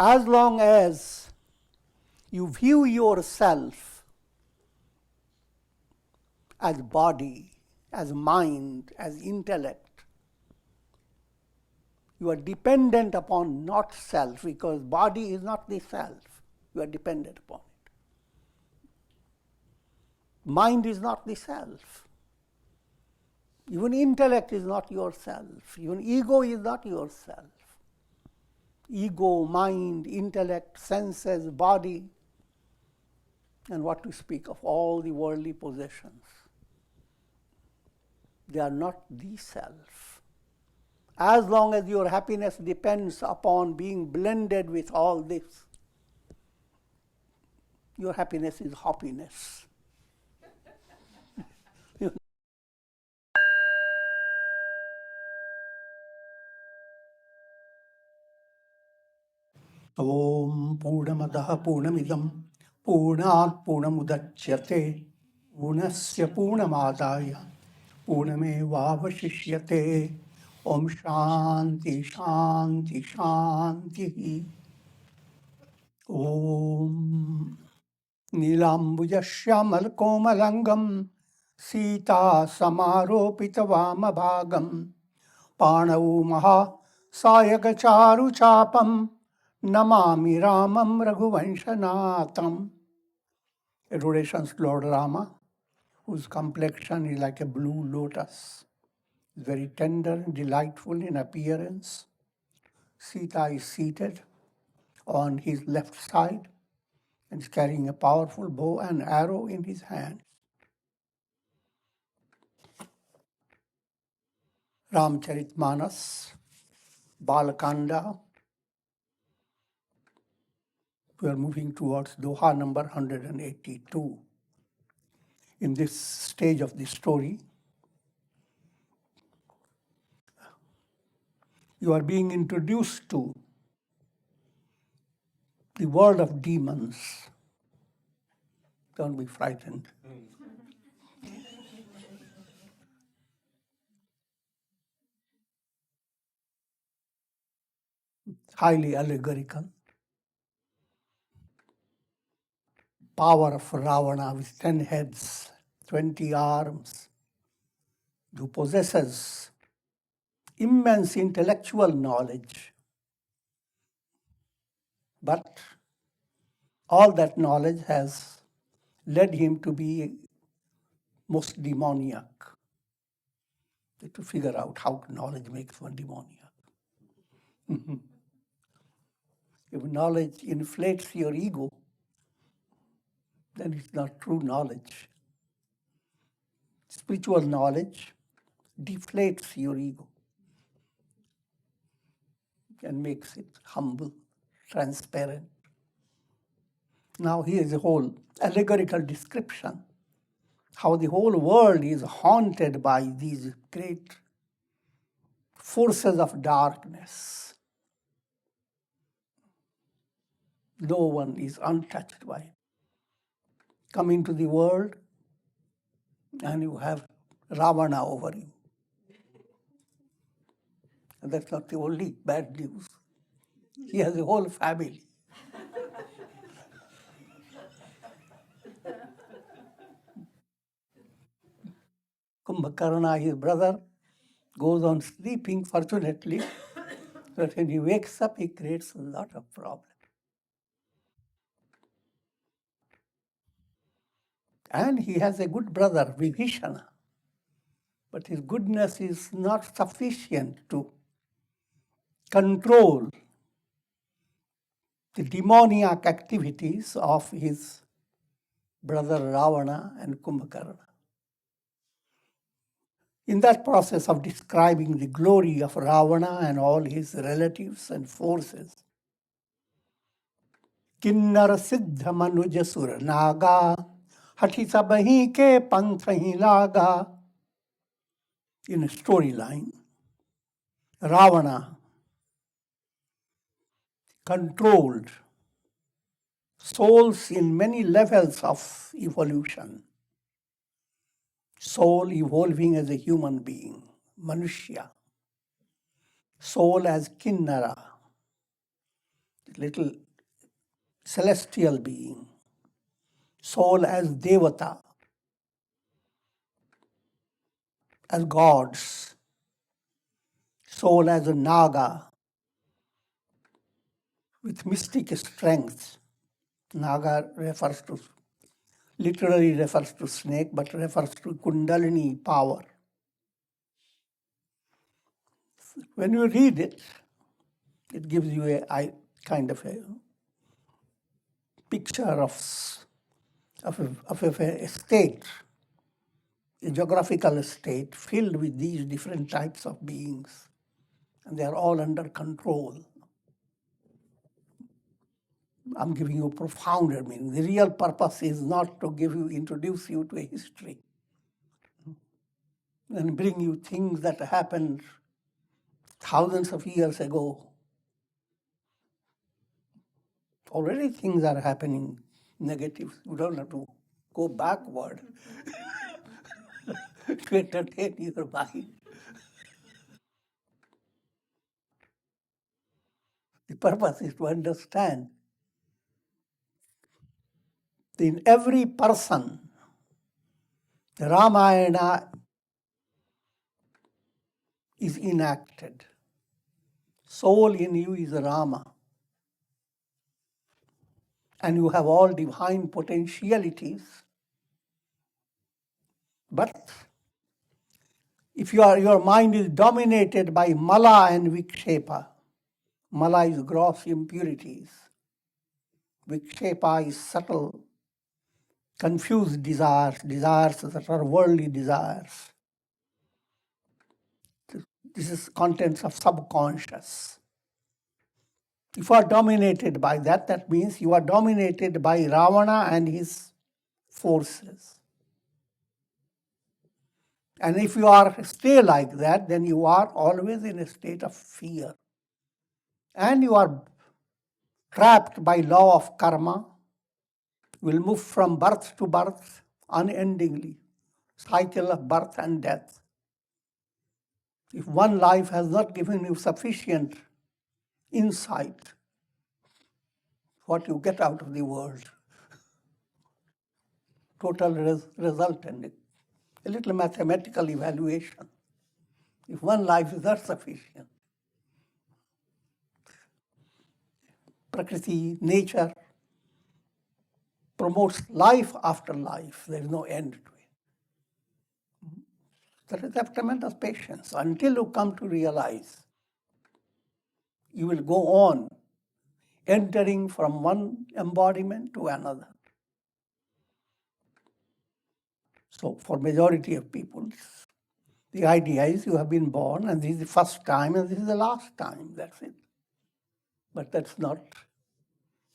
As long as you view yourself as body, as mind, as intellect, you are dependent upon not self, because body is not the self. You are dependent upon it. Mind is not the self. Even intellect is not yourself. Even ego is not yourself. Ego, mind, intellect, senses, body, and what to speak of all the worldly possessions. They are not the self. As long as your happiness depends upon being blended with all this, your happiness is hoppiness. Om Purnamadaha Purnamidam Purnat Purnamudachyate Purnasya Purnamadaya Purnamevavashishyate. Om Shanti Shanti Shanti. Om Nilambujasyam Komalangam Sita Samaropita Vāmabhagam Pāṇau Maha Sayagacharu Chapam Namami Ramam Raghuvanshanatam. Adorations to Lord Rama, whose complexion is like a blue lotus, very tender and delightful in appearance. Sita is seated on his left side and is carrying a powerful bow and arrow in his hand. Ramcharitmanas, Balakanda. We are moving towards Doha number 182. In this stage of the story, you are being introduced to the world of demons. Don't be frightened. It's highly allegorical. Power of Ravana with 10 heads, 20 arms, who possesses immense intellectual knowledge. But all that knowledge has led him to be most demoniac. To figure out how knowledge makes one demoniac. If knowledge inflates your ego, then it's not true knowledge. Spiritual knowledge deflates your ego and makes it humble, transparent. Now here is a whole allegorical description, how the whole world is haunted by these great forces of darkness. No one is untouched by it. Come into the world and you have Ravana over you. And that's not the only bad news. He has a whole family. Kumbhakarna, his brother, goes on sleeping, fortunately, but when he wakes up, he creates a lot of problems. And he has a good brother, Viṣṇu, but his goodness is not sufficient to control the demoniac activities of his brother Ravana and Kumbhakarna. In that process of describing the glory of Ravana and all his relatives and forces, Kinnara Siddha Manuja Sura Naga Hati Sabahi Ke Panthahi Laga. In a storyline, Ravana controlled souls in many levels of evolution. Soul evolving as a human being, Manushya. Soul as Kinnara, little celestial being. Soul as devata, as gods. Soul as a naga, with mystic strength. Naga literally refers to snake, but refers to kundalini power. When you read it, it gives you a kind of a picture of a state, a geographical state filled with these different types of beings, and they are all under control. I'm giving you profounder meaning. The real purpose is not to introduce you to a history and bring you things that happened thousands of years ago. Already things are happening negative. You don't have to go backward to entertain your mind. The purpose is to understand that in every person, the Ramayana is enacted. Soul in you is Rama. And you have all divine potentialities. But if your mind is dominated by mala and vikshepa, mala is gross impurities, vikshepa is subtle, confused desires that are worldly desires. This is contents of subconscious. If you are dominated by that, that means you are dominated by Ravana and his forces. And if you stay like that, then you are always in a state of fear. And you are trapped by law of karma. You will move from birth to birth unendingly. Cycle of birth and death. If one life has not given you sufficient insight, what you get out of the world. Total result and a little mathematical evaluation. If one life is not sufficient, Prakriti, nature, promotes life after life. There is no end to it. There is a tremendous patience. Until you come to realize, you will go on entering from one embodiment to another. So for majority of people, the idea is you have been born and this is the first time and this is the last time, that's it. But that's not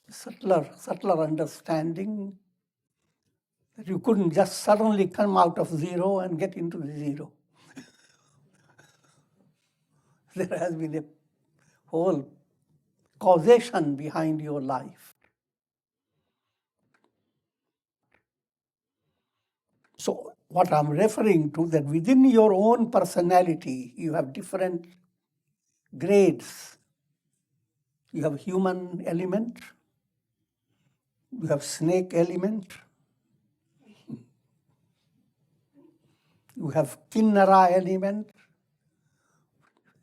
subtler understanding that you couldn't just suddenly come out of zero and get into the zero. There has been a whole causation behind your life. So what I'm referring to, that within your own personality, you have different grades. You have human element, you have snake element, you have kinnara element,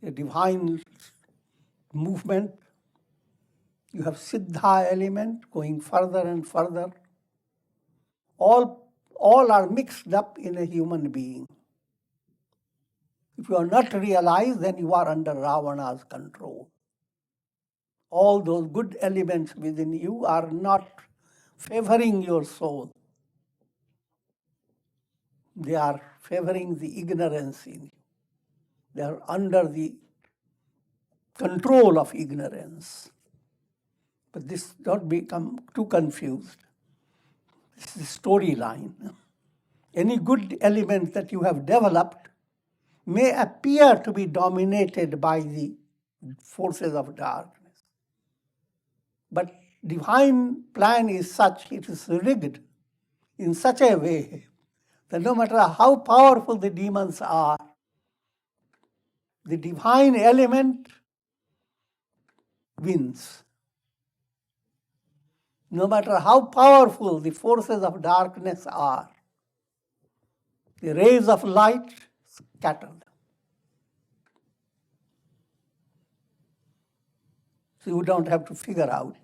a divine movement, you have siddha element going further and further. All are mixed up in a human being. If you are not realized, then you are under Ravana's control. All those good elements within you are not favoring your soul. They are favoring the ignorance in you. They are under the control of ignorance. But this don't become too confused. This is the storyline. Any good element that you have developed may appear to be dominated by the forces of darkness. But divine plan is such, it is rigged in such a way that no matter how powerful the demons are, the divine element wins. no matter how powerful the forces of darkness are, the rays of light scatter them. So you don't have to figure out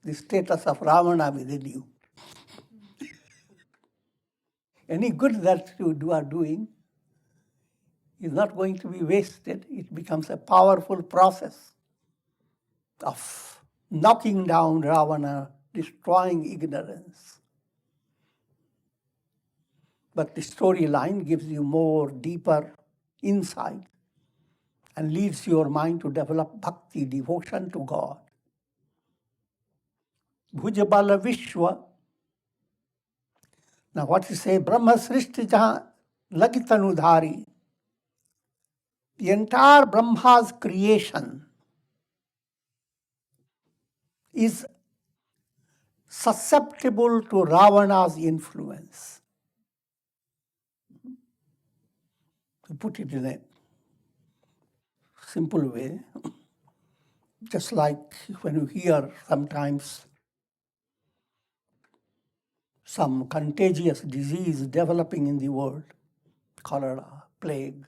the status of Ravana within you. Any good that you are doing is not going to be wasted. It becomes a powerful process of knocking down Ravana, destroying ignorance. But the storyline gives you more deeper insight and leads your mind to develop bhakti, devotion to God. Bhujabala Viṣṇu. Now what you say, Brahma Srishti Jahan Lagitanudhari. The entire Brahma's creation is susceptible to Ravana's influence. To put it in a simple way, just like when you hear sometimes some contagious disease developing in the world, cholera, plague,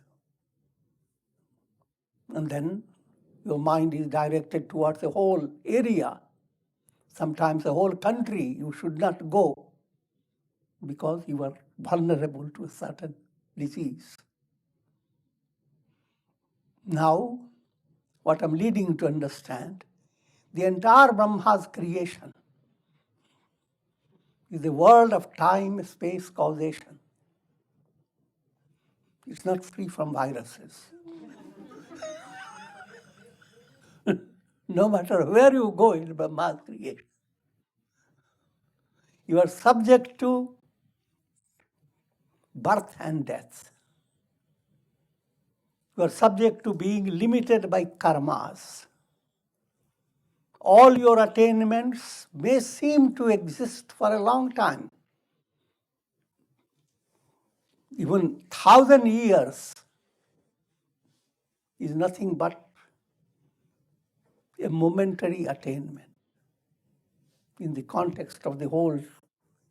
and then your mind is directed towards a whole area, sometimes a whole country. You should not go because you are vulnerable to a certain disease. Now, what I'm leading to understand, the entire Brahma's creation is the world of time, space, causation. It's not free from viruses. No matter where you go in Brahma's creation, you are subject to birth and death. You are subject to being limited by karmas. All your attainments may seem to exist for a long time. Even 1,000 years is nothing but a momentary attainment in the context of the whole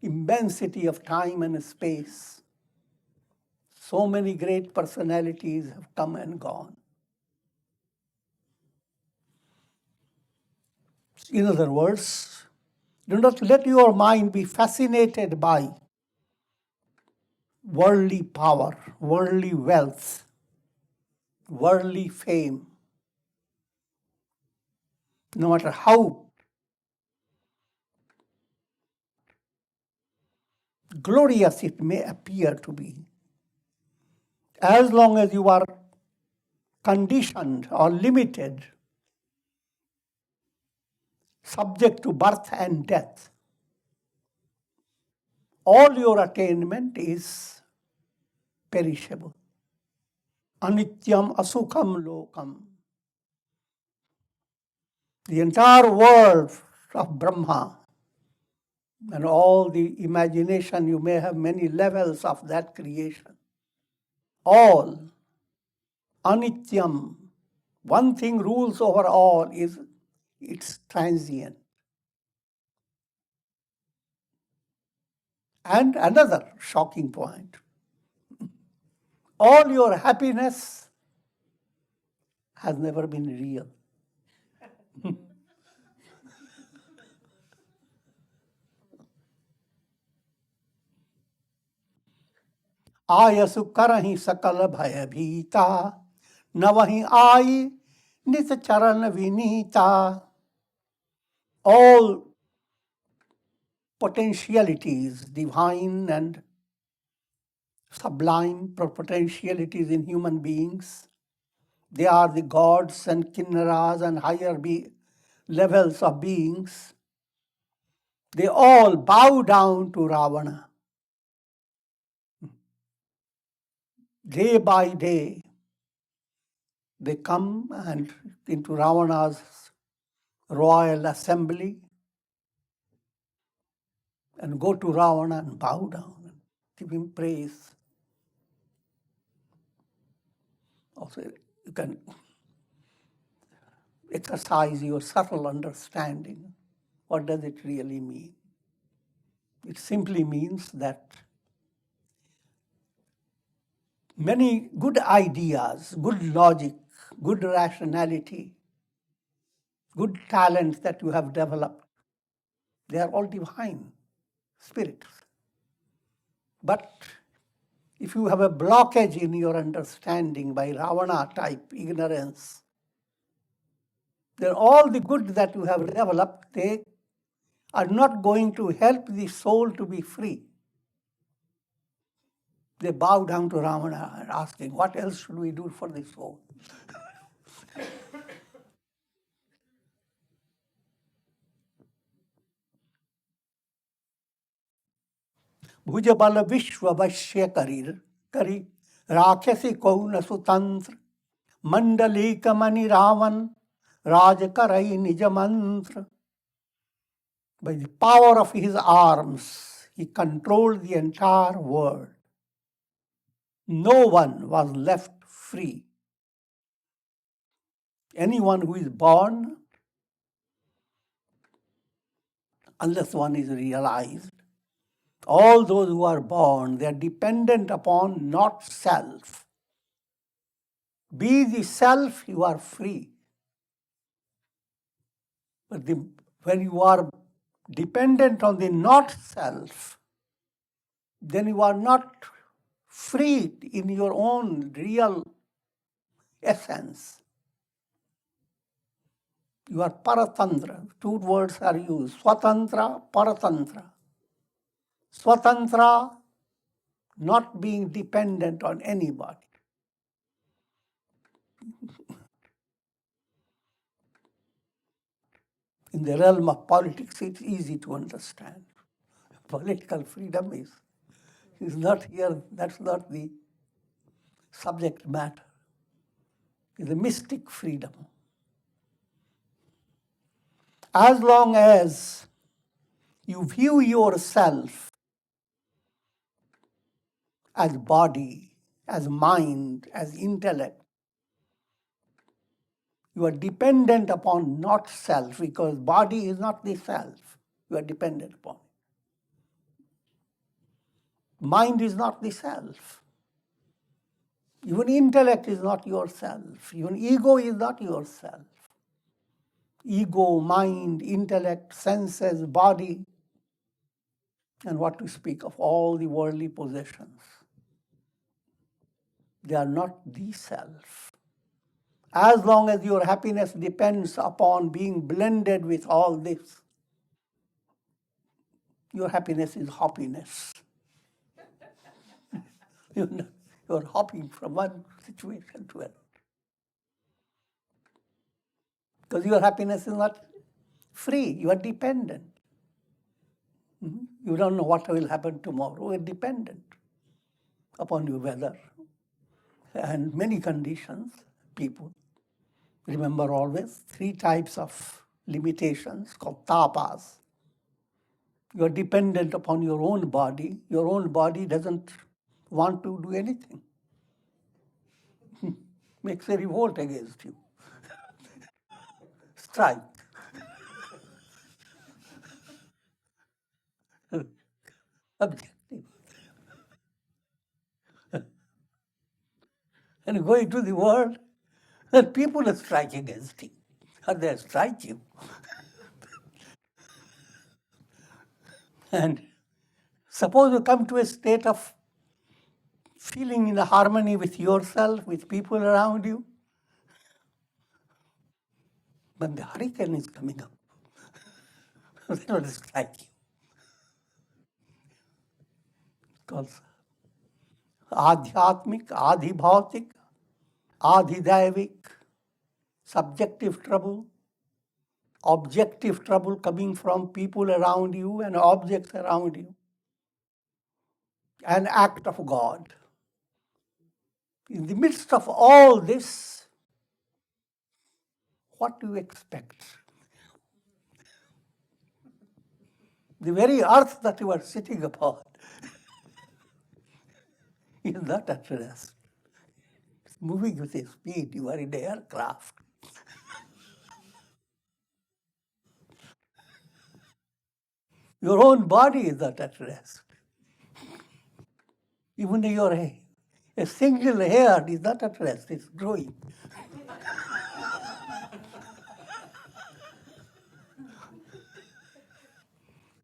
immensity of time and space. So many great personalities have come and gone. In other words, do not let your mind be fascinated by worldly power, worldly wealth, worldly fame. No matter how glorious it may appear to be, as long as you are conditioned or limited, subject to birth and death, all your attainment is perishable. Anityam asukham lokam. The entire world of Brahma and all the imagination, you may have many levels of that creation. All anityam, one thing rules over all is it's transient. And another shocking point, all your happiness has never been real. Ayasu karahi sakal bhaya bhīta, navahi āyi nit charan vinīta. All potentialities, divine and sublime potentialities in human beings, they are the gods and kinnaras and higher levels of beings. They all bow down to Ravana. Day by day, they come and into Ravana's royal assembly and go to Ravana and bow down and give him praise. Also, you can exercise your subtle understanding What does it really mean? It simply means that many good ideas, good logic, good rationality, good talents that you have developed, they are all divine spirits. But if you have a blockage in your understanding by Ravana type ignorance, then all the good that you have developed, they are not going to help the soul to be free. They bow down to Ravana and asking, what else should we do for the soul? Bhujabala Vishwa Vashya Kari Rakhyasi Kauna Sutantra Mandalika Mani Ravan Rajakarai Nijamantra. By the power of his arms, he controlled the entire world. No one was left free. Anyone who is born, unless one is realized, all those who are born, they are dependent upon not self. Be the self, you are free. But when you are dependent on the not self, then you are not free in your own real essence. You are paratantra. Two words are used, swatantra, paratantra. Swatantra, not being dependent on anybody. In the realm of politics, it's easy to understand. Political freedom is not here, that's not the subject matter. It's a mystic freedom. As long as you view yourself as body, as mind, as intellect, you are dependent upon not self, because body is not the self. You are dependent upon it. Mind is not the self. Even intellect is not yourself. Even ego is not yourself. Ego, mind, intellect, senses, body, and what to speak of all the worldly possessions. They are not the self. As long as your happiness depends upon being blended with all this, your happiness is hoppiness. You're hopping from one situation to another. Because your happiness is not free, you are dependent. You don't know what will happen tomorrow. You're dependent upon your weather and many conditions, people. Remember always 3 types of limitations called tapas. You are dependent upon your own body. Your own body doesn't want to do anything. Makes a revolt against you. Strike. Objective. And you go into the world, and people are striking against you. Or they strike you. And suppose you come to a state of feeling in harmony with yourself, with people around you, but the hurricane is coming up. They will strike you. Because adhyatmic, adhibhautik, adhidaivik, subjective trouble, objective trouble coming from people around you and objects around you, an act of God. In the midst of all this, what do you expect? The very earth that you are sitting upon is not at rest. It's moving with a speed. You are in an aircraft. Your own body is not at rest. Even a single hair is not at rest, it's growing.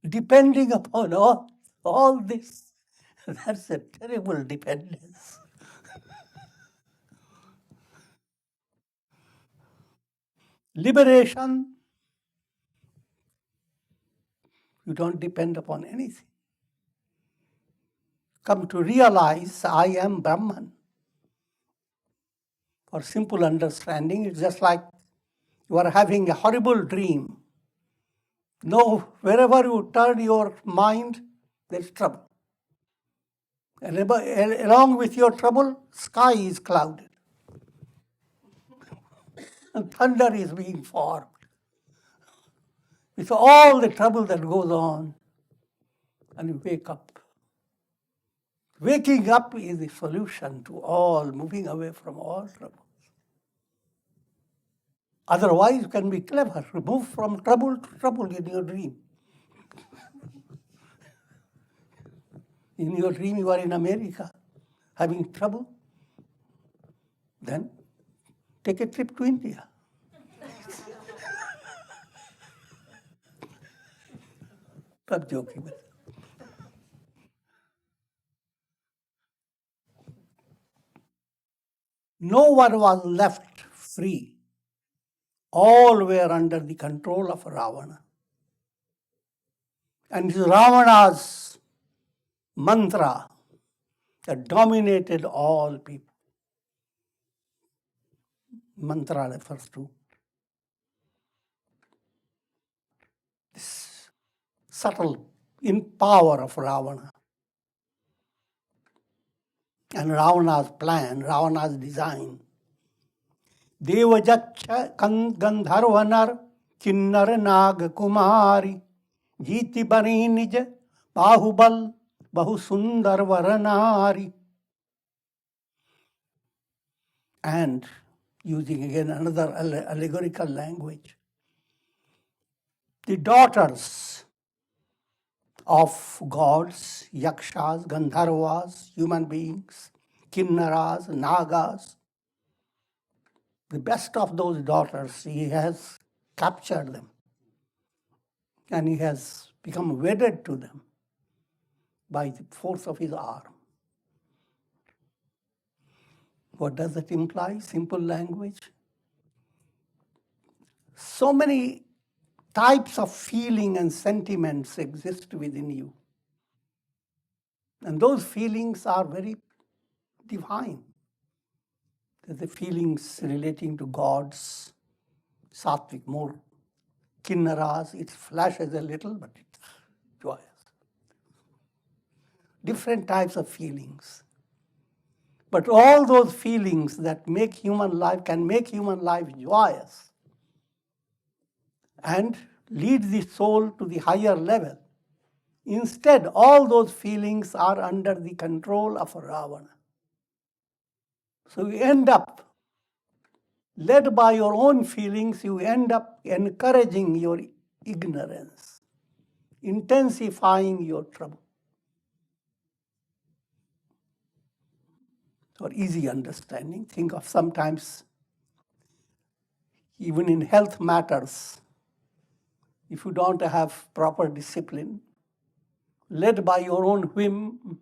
Depending upon all this, that's a terrible dependence. Liberation, you don't depend upon anything. Come to realize I am Brahman. For simple understanding, it's just like you are having a horrible dream. No, wherever you turn your mind, there's trouble. And along with your trouble, sky is clouded. And thunder is being formed. With all the trouble that goes on, and you wake up. Waking up is the solution to all, moving away from all trouble. Otherwise, you can be clever. Move from trouble to trouble in your dream. In your dream, you are in America having trouble. Then take a trip to India. I'm joking with you. No one was left free. All were under the control of Ravana. And it is Ravana's mantra that dominated all people. Mantra refers to this subtle power of Ravana. And Ravana's plan, Ravana's design. Devajaccha Gandharvanar Kinnar Nag Kumari Jiti Bani Nij Bahubal Bahusundar Varanari. And using again another allegorical language, the daughters of gods, yakshas, gandharvas, human beings, kinnaras, nagas, the best of those daughters, he has captured them. And he has become wedded to them by the force of his arm. What does that imply? Simple language. So many types of feeling and sentiments exist within you. And those feelings are very divine. The feelings relating to gods, sattvic, more kinnaras, it flashes a little, but it's joyous. Different types of feelings. But all those feelings that can make human life joyous and lead the soul to the higher level. Instead, all those feelings are under the control of Ravana. So you end up, led by your own feelings, you end up encouraging your ignorance, intensifying your trouble. For easy understanding, think of sometimes, even in health matters, if you don't have proper discipline, led by your own whim,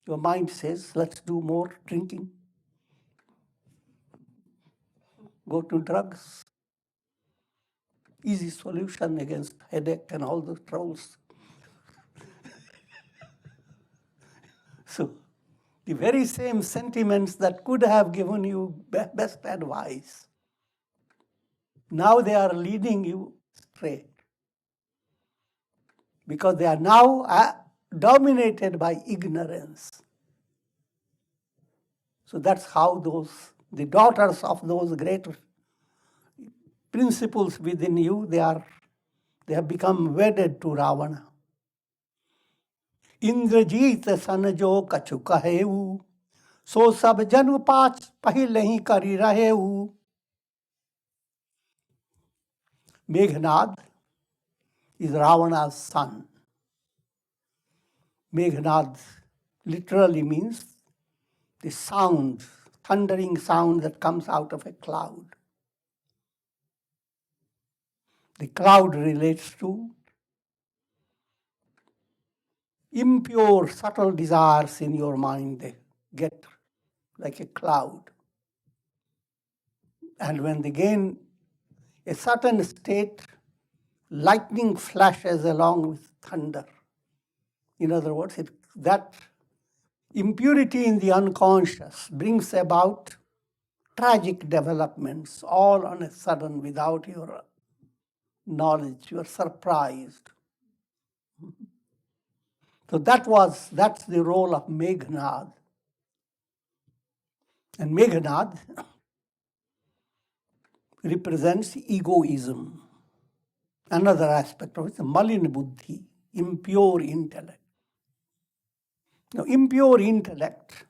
your mind says, let's do more drinking, go to drugs. Easy solution against headache and all those troubles. So, the very same sentiments that could have given you best advice, now they are leading you astray. Because they are now dominated by ignorance. So that's how the daughters of those great principles within you, they have become wedded to Ravana. Indrajit sanajo kachu kaheu, so sab janu paach pahile hi kari raheu. Meghnad is Ravana's son. Meghnad literally means the sound, thundering sound that comes out of a cloud. The cloud relates to impure, subtle desires in your mind. They get like a cloud. And when they gain a certain state, lightning flashes along with thunder. In other words, that impurity in the unconscious brings about tragic developments all on a sudden without your knowledge. You are surprised. So that's the role of Meghnad. And Meghnad represents egoism. Another aspect of it is malin buddhi, impure intellect. Now, impure intellect,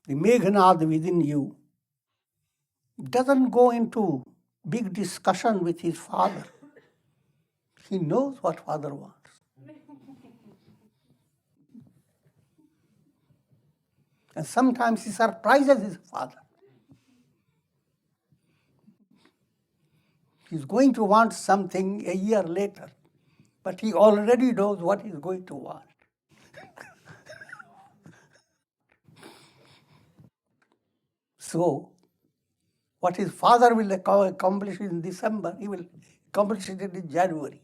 the Meghnad within you, doesn't go into big discussion with his father. He knows what father wants. And sometimes he surprises his father. He's going to want something a year later, but he already knows what he's going to want. So, what his father will accomplish in December, he will accomplish it in January.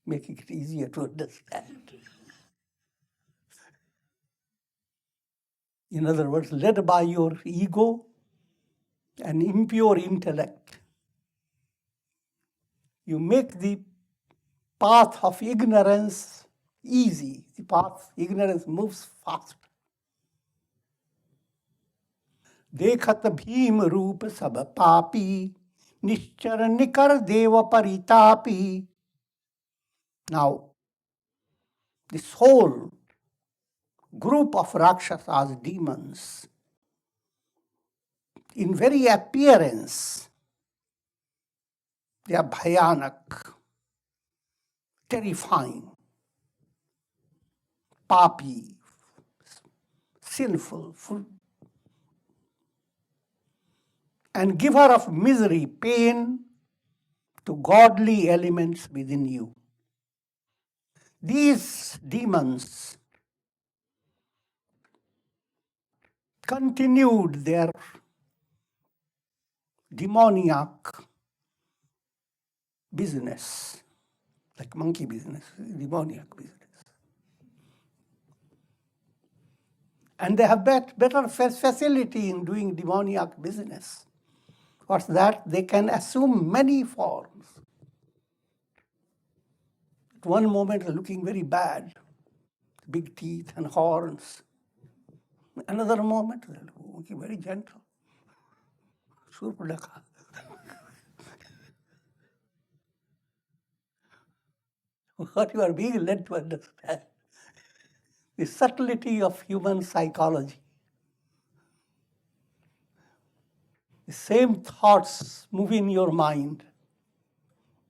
Making it easier to understand. In other words, led by your ego and impure intellect, you make the path of ignorance easy. The path ignorance moves fast. देखत भीम रूप सब पापी निश्चर निकर देव परितापी. Now, this whole group of Rakshasas, demons, in very appearance, they are bhayanak, terrifying, papi, sinful, and giver of misery, pain to godly elements within you. These demons continued their demoniac business, like monkey business, demoniac business. And they have better facility in doing demoniac business. What's that? They can assume many forms. At one moment, they're looking very bad, big teeth and horns. Another moment, they're looking very gentle. Surpadaka. What you are being led to understand, the subtlety of human psychology. The same thoughts move in your mind.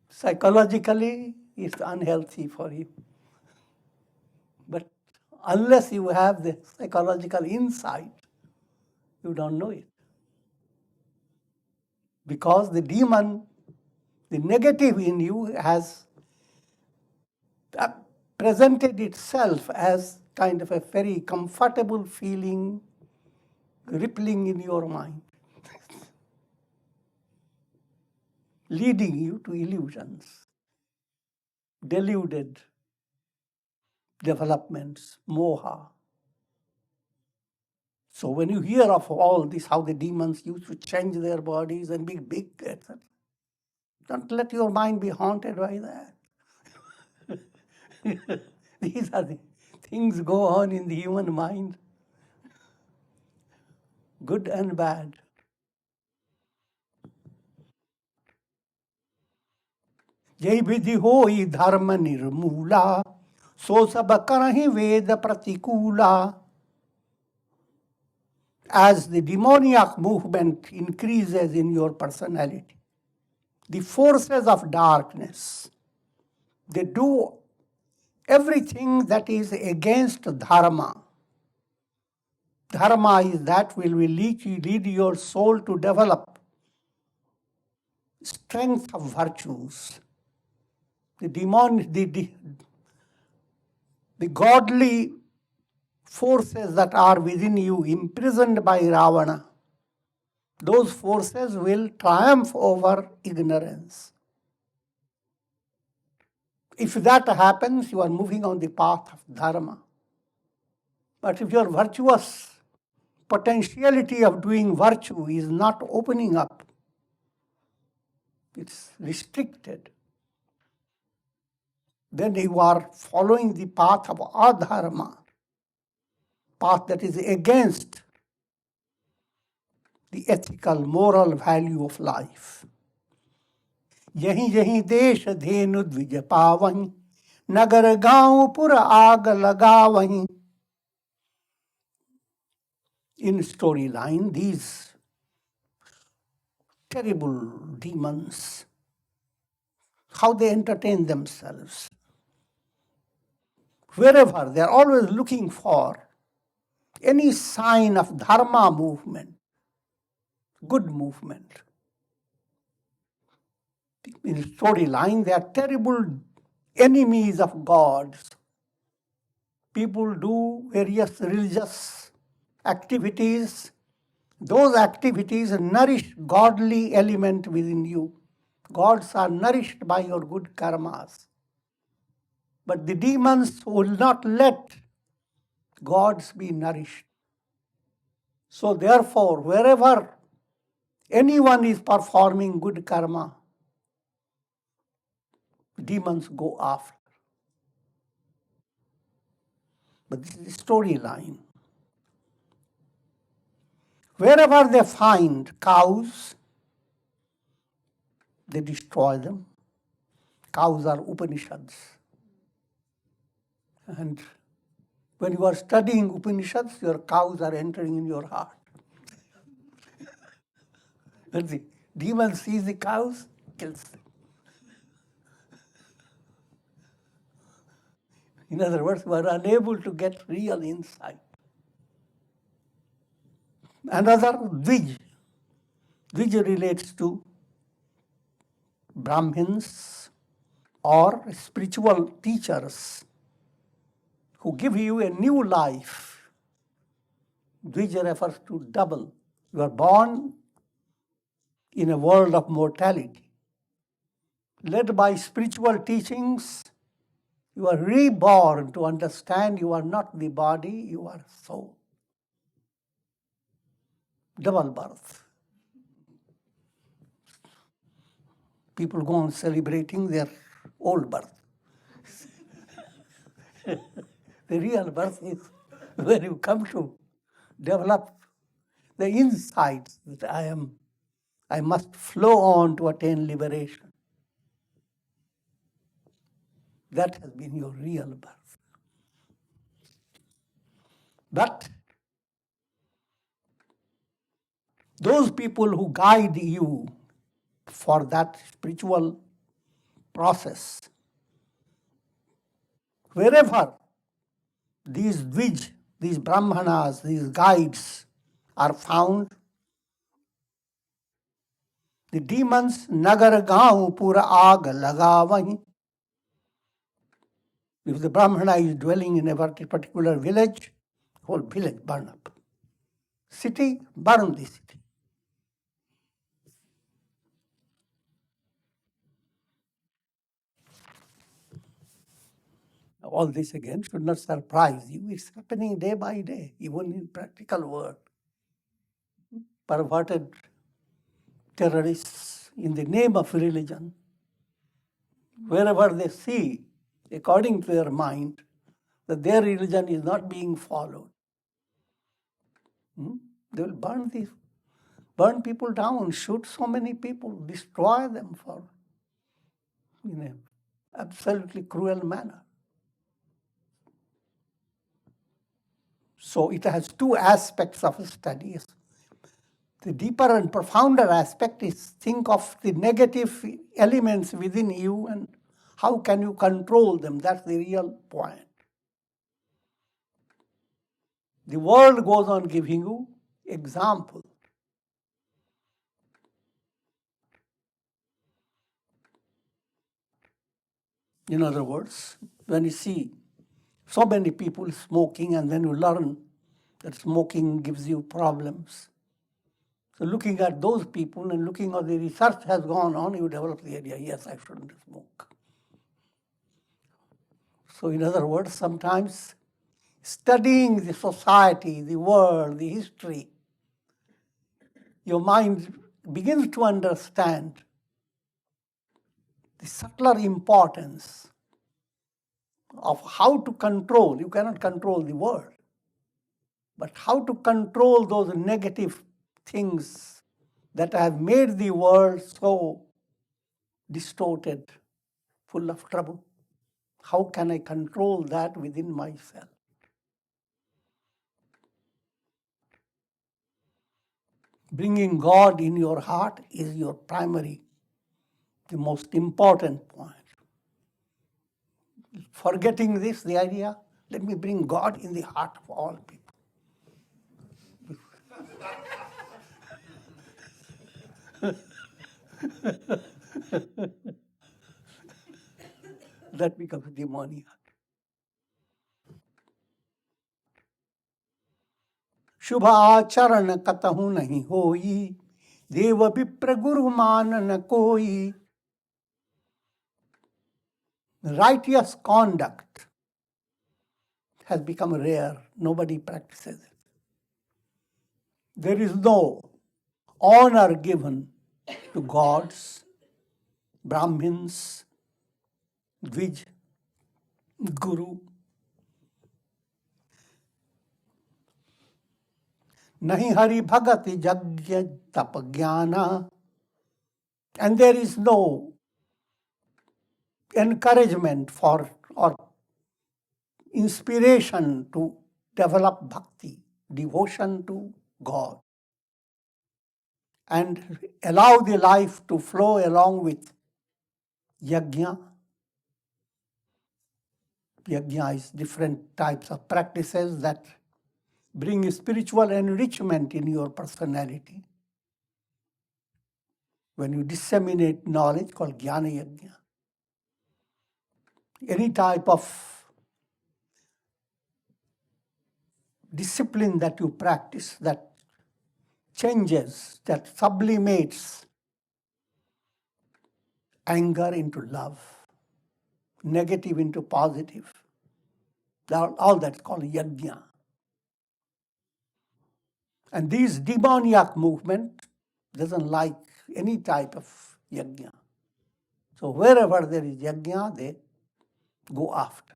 Psychologically, it's unhealthy for you. But unless you have the psychological insight, you don't know it. Because the demon, the negative in you, has presented itself as kind of a very comfortable feeling rippling in your mind, leading you to illusions, deluded developments, moha. So when you hear of all this, how the demons used to change their bodies and be big, etc., don't let your mind be haunted by that. These are the things go on in the human mind, good and bad. Jai vidhi hoi dharma nirmula, so sab karahi veda pratikula. As the demoniac movement increases in your personality, the forces of darkness They do everything that is against dharma. Dharma is that will lead your soul to develop strength of virtues. The godly forces that are within you, imprisoned by Ravana, those forces will triumph over ignorance. If that happens, you are moving on the path of dharma. But if your virtuous potentiality of doing virtue is not opening up, it's restricted, then you are following the path of adharma, path that is against the ethical, moral value of life. Yahi yahi desh dhenu dvij pavahi, nagar gaon pura aag lagavahi. In storyline, these terrible demons, how they entertain themselves. Wherever, they are always looking for any sign of dharma movement, good movement. In storyline, they are terrible enemies of gods. People do various religious activities. Those activities nourish godly element within you. Gods are nourished by your good karmas. But the demons will not let gods be nourished. So therefore, wherever anyone is performing good karma, demons go after. But this is the storyline. Wherever they find cows, they destroy them. Cows are Upanishads. And when you are studying Upanishads, your cows are entering in your heart. When the demon sees the cows, kills them. In other words, we are unable to get real insight. Another dvij. Dvij relates to Brahmins or spiritual teachers who give you a new life. Dvij refers to double. You are born in a world of mortality. Led by spiritual teachings, you are reborn to understand you are not the body, you are soul. Double birth. People go on celebrating their old birth. The real birth is when you come to develop the insights that I must flow on to attain liberation. That has been your real birth. But those people who guide you for that spiritual process, wherever these dvij, these brahmanas, these guides are found, the demons nagar gaon pura aag lagavahi. If the brahmana is dwelling in a particular village, whole village burn up. City, burn the city. All this again should not surprise you. It's happening day by day, even in practical world. Perverted terrorists in the name of religion, wherever they see, according to their mind, that their religion is not being followed, they will burn people down, shoot so many people, destroy them in an absolutely cruel manner. So it has two aspects of studies. The deeper and profounder aspect is think of the negative elements within you and How can you control them? That's the real point. The world goes on giving you example. In other words, when you see so many people smoking and then you learn that smoking gives you problems. So looking at those people and looking at the research has gone on, you develop the idea, yes, I shouldn't smoke. So in other words, sometimes studying the society, the world, the history, your mind begins to understand the subtler importance of how to control. You cannot control the world, but how to control those negative things that have made the world so distorted, full of trouble. How can I control that within myself? Bringing God in your heart is your primary, the most important point. Forgetting this, the idea, let me bring God in the heart of all people. That becomes demoniac. शुभ आचरण कतहु नहीं होई, देव विप्र गुरु मान न कोई. Righteous conduct has become rare. Nobody practices it. There is no honor given to gods, Brahmins, Dvij, Guru. Nahi hari bhagati jagya tapajnana. And there is no encouragement for or inspiration to develop bhakti, devotion to God, and allow the life to flow along with yajna. Yajna is different types of practices that bring spiritual enrichment in your personality. When you disseminate knowledge called jnana yajna, any type of discipline that you practice that changes, that sublimates anger into love, negative into positive, all that's called yajna. And this demoniac movement doesn't like any type of yajna. So wherever there is yajna, they go after.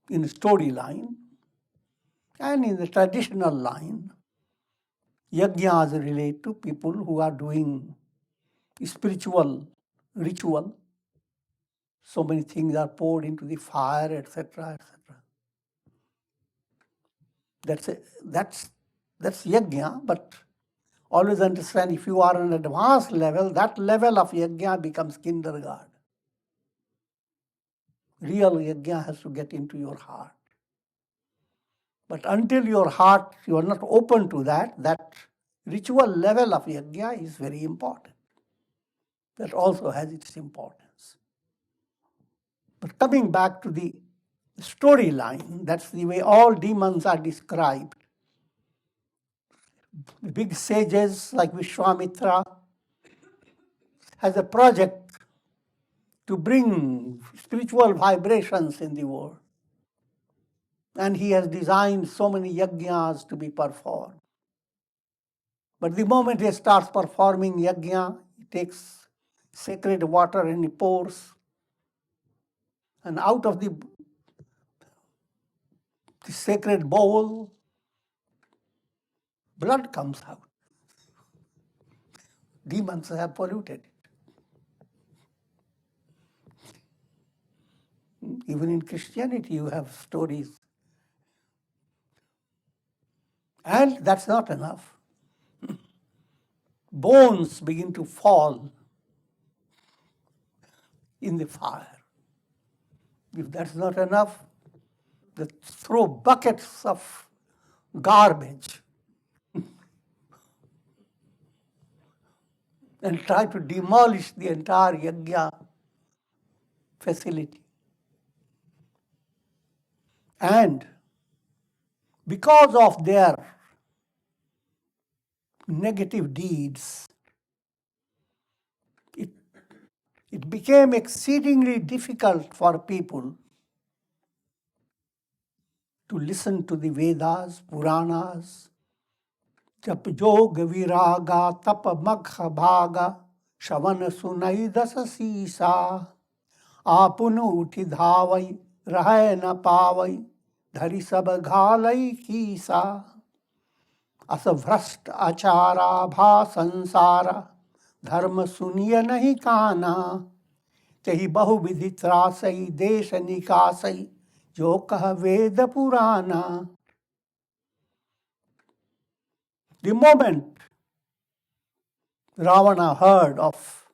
In storyline and in the traditional line, yajnas relate to people who are doing spiritual ritual. So many things are poured into the fire, etc., etc. That's yajna, but always understand if you are on an advanced level, that level of yajna becomes kindergarten. Real yajna has to get into your heart. But until your heart, you are not open to that ritual level of yajna is very important. That also has its importance. But coming back to the storyline, that's the way all demons are described. Big sages like Vishwamitra has a project to bring spiritual vibrations in the world. And he has designed so many yajnas to be performed. But the moment he starts performing yajna, he takes sacred water and he pours. And out of the sacred bowl, blood comes out. Demons have polluted it. Even in Christianity, you have stories. And that's not enough. Bones begin to fall in the fire. If that's not enough, they throw buckets of garbage and try to demolish the entire yajna facility. And because of their negative deeds, it became exceedingly difficult for people to listen to the Vedas, Puranas, jap yoga viraga tapa magha bhaga shavana sunai dasa sisa apunu uthi dhāvai rahay na pāvai dhari sab ghālai kīsa asa भ्रष्ट आचारा भा संसारा धर्म सुनिय नहीं काना तही बहुविधि त्रासई देश निकासई जो कह वेद पुराना. The moment Ravana heard of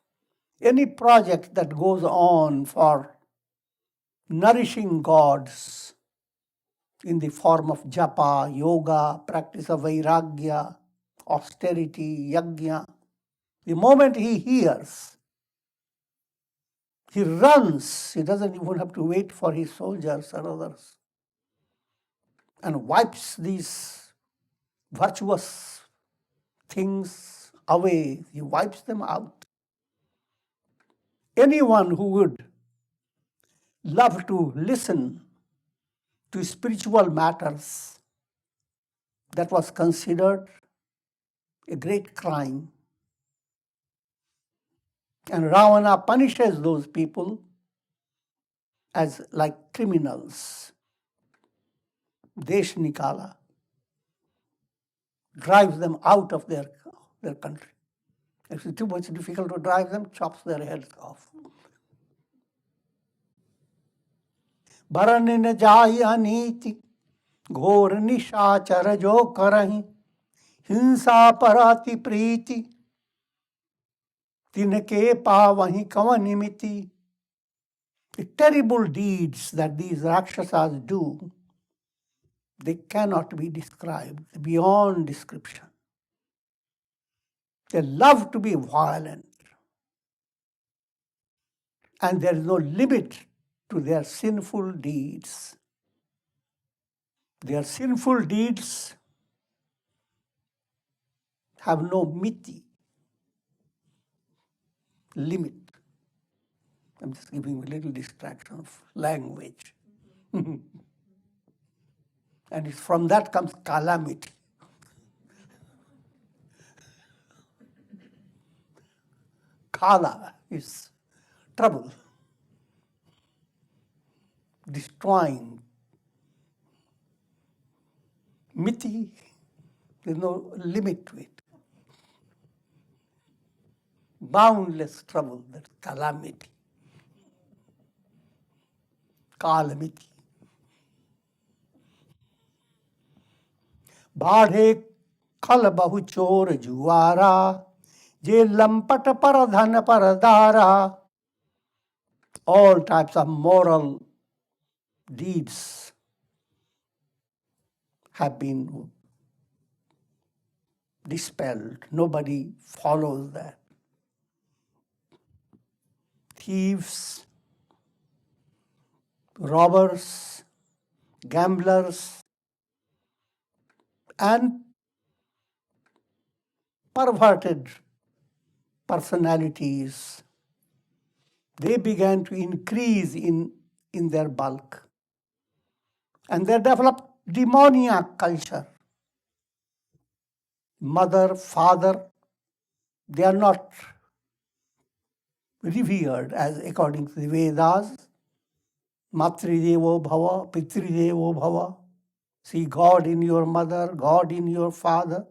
any project that goes on for nourishing gods in the form of japa, yoga, practice of vairagya, austerity, yajna, the moment he hears, he runs. He doesn't even have to wait for his soldiers or others, and wipes these virtuous things away. He wipes them out. Anyone who would love to listen to spiritual matters, that was considered a great crime. And Ravana punishes those people as like criminals. Desh Nikala, drives them out of their country. If it's too much difficult to drive them, chops their heads off. Bharan न जाय अनीति घोर निशाचर जो करहि हिंसा पराति प्रीति तिनके पावहि कवन निमिति. The terrible deeds that these Rakshasas do, they cannot be described, beyond description. They love to be violent, and there is no limit to their sinful deeds. Their sinful deeds have no miti, limit. I'm just giving a little distraction of language. And from that comes calamity. Kala is trouble, destroying. Miti, there's no limit to it. Boundless trouble, that's calamity. Calamity. Bādhe khal bahu chor juwara, je lampat paradhan paradara. All types of moral deeds have been dispelled. Nobody follows that. Thieves, robbers, gamblers, and perverted personalities, they began to increase in their bulk. And they developed demoniac culture. Mother, father, they are not revered as according to the Vedas. Matridevo bhava, pitridevo bhava. See God in your mother, God in your father,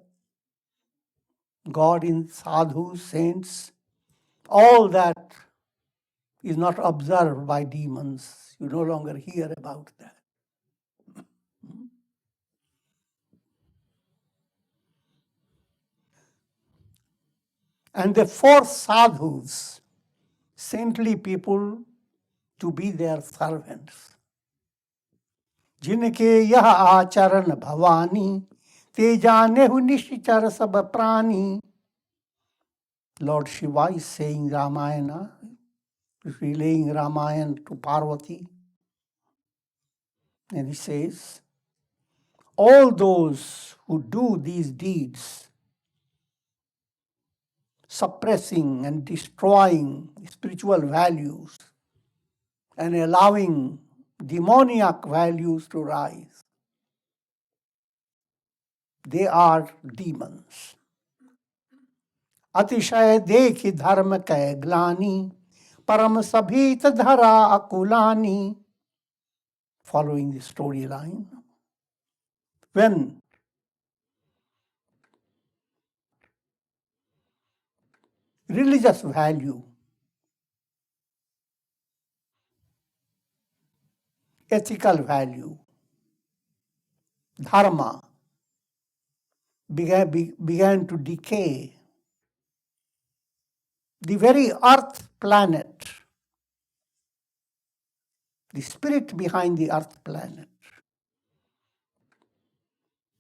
God in sadhus, saints. All that is not observed by demons. You no longer hear about that. And they force sadhus, saintly people to be their servants. Jinke yah acharan bhavani, te janehu nishchar sab prani. Lord Shiva is saying Ramayana, relaying Ramayana to Parvati. And he says, all those who do these deeds, suppressing and destroying spiritual values and allowing demoniac values to rise, they are demons. अतिशय देखि धर्म कै ग्लानि परम सभीत धरा अकुलानि. Following the storyline, when religious value, ethical value, dharma began to decay, the very earth planet, the spirit behind the earth planet,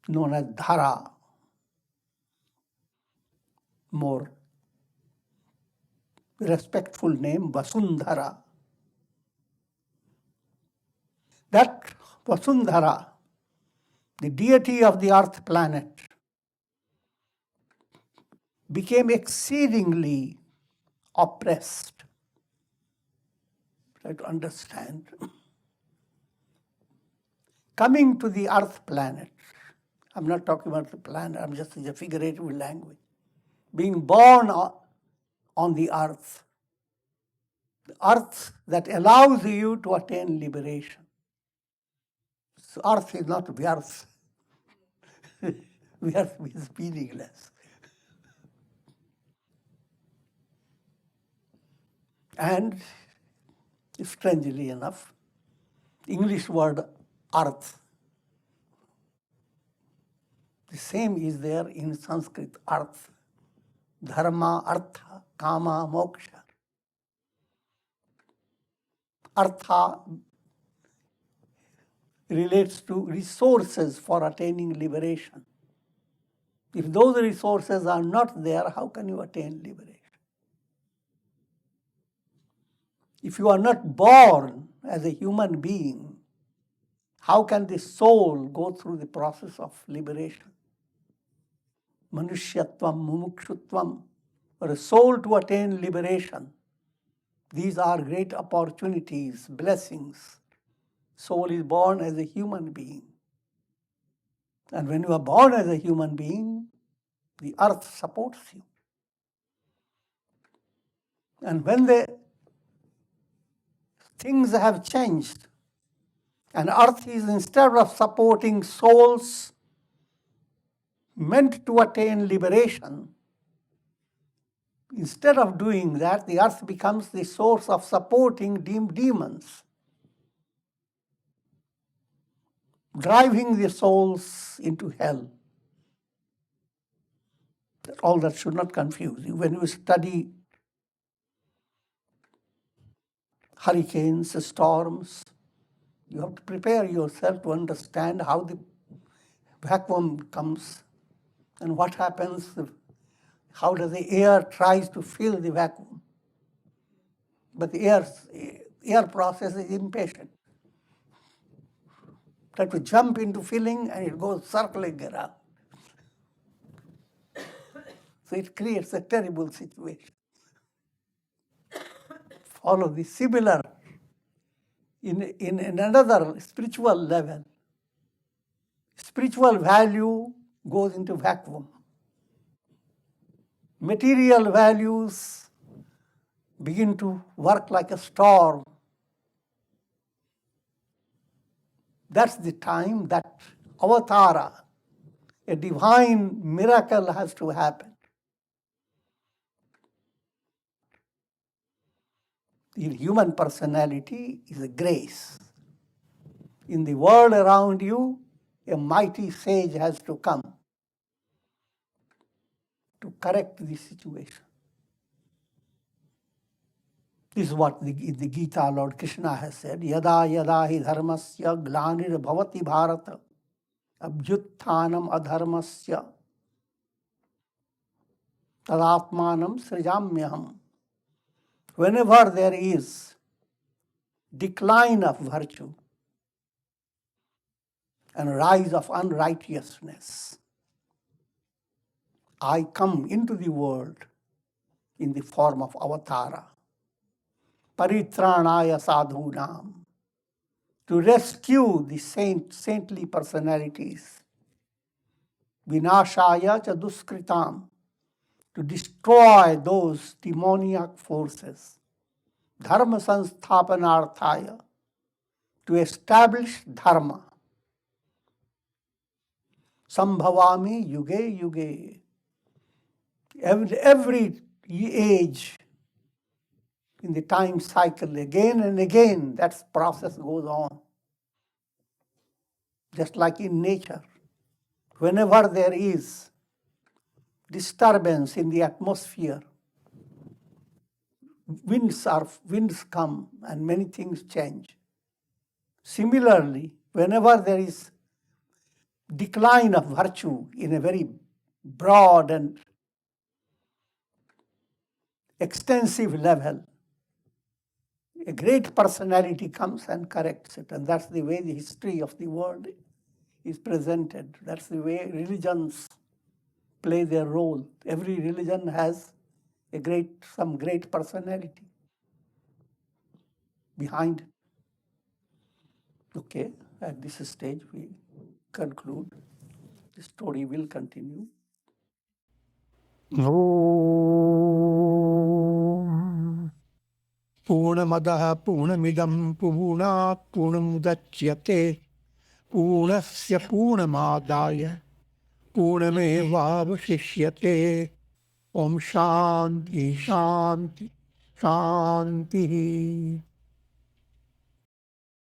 known as Dhara, more respectful name, Vasundhara. That Vasundhara, the deity of the earth planet, became exceedingly oppressed. Try to understand. Coming to the earth planet, I'm not talking about the planet, I'm just in a figurative language. Being born on the earth that allows you to attain liberation. So earth is not vyarth. Vyarth is meaningless. And strangely enough, English word earth, the same is there in Sanskrit, earth, dharma, artha, kama, moksha. Artha relates to resources for attaining liberation. If those resources are not there, how can you attain liberation? If you are not born as a human being, how can the soul go through the process of liberation? Manushyatvam, mumukshutvam, for a soul to attain liberation. These are great opportunities, blessings. Soul is born as a human being. And when you are born as a human being, the earth supports you. And when the things have changed, and earth is, instead of supporting souls meant to attain liberation, instead of doing that, the earth becomes the source of supporting demons, driving the souls into hell. All that should not confuse you. When you study hurricanes, storms, you have to prepare yourself to understand how the vacuum comes and what happens, how does the air tries to fill the vacuum. But the air process is impatient. Try to jump into filling and it goes circling around. So it creates a terrible situation. Follow the similar in another spiritual level. Spiritual value goes into vacuum. Material values begin to work like a storm. That's the time that avatara, a divine miracle has to happen. The human personality is a grace. In the world around you, a mighty sage has to come to correct the situation. This is what in the Gita Lord Krishna has said. Yada yada hi dharmasya glanir bhavati bharata abhyutthanam adharmasya tadatmanam srijamyaham. Whenever there is decline of virtue and rise of unrighteousness, I come into the world in the form of avatara, paritranaya sadhunam, to rescue the saintly personalities, vinashaya cha duskritam, to destroy those demoniac forces, dharma sansthapanarthaya, to establish dharma, sambhavami yuge yuge. Every age in the time cycle, again and again, that process goes on. Just like in nature, whenever there is disturbance in the atmosphere, winds come and many things change. Similarly, whenever there is decline of virtue in a very broad and extensive level, a great personality comes and corrects it. And that's the way the history of the world is presented. That's the way religions play their role. Every religion has some great personality behind it. Okay, at this stage we conclude. The story will continue. Om Purnamadaha Purnamidam Purnat Purnamudachyate Purnasya Purnamadaya Purnamevavashishyate. Om Shanti Shanti Shanti.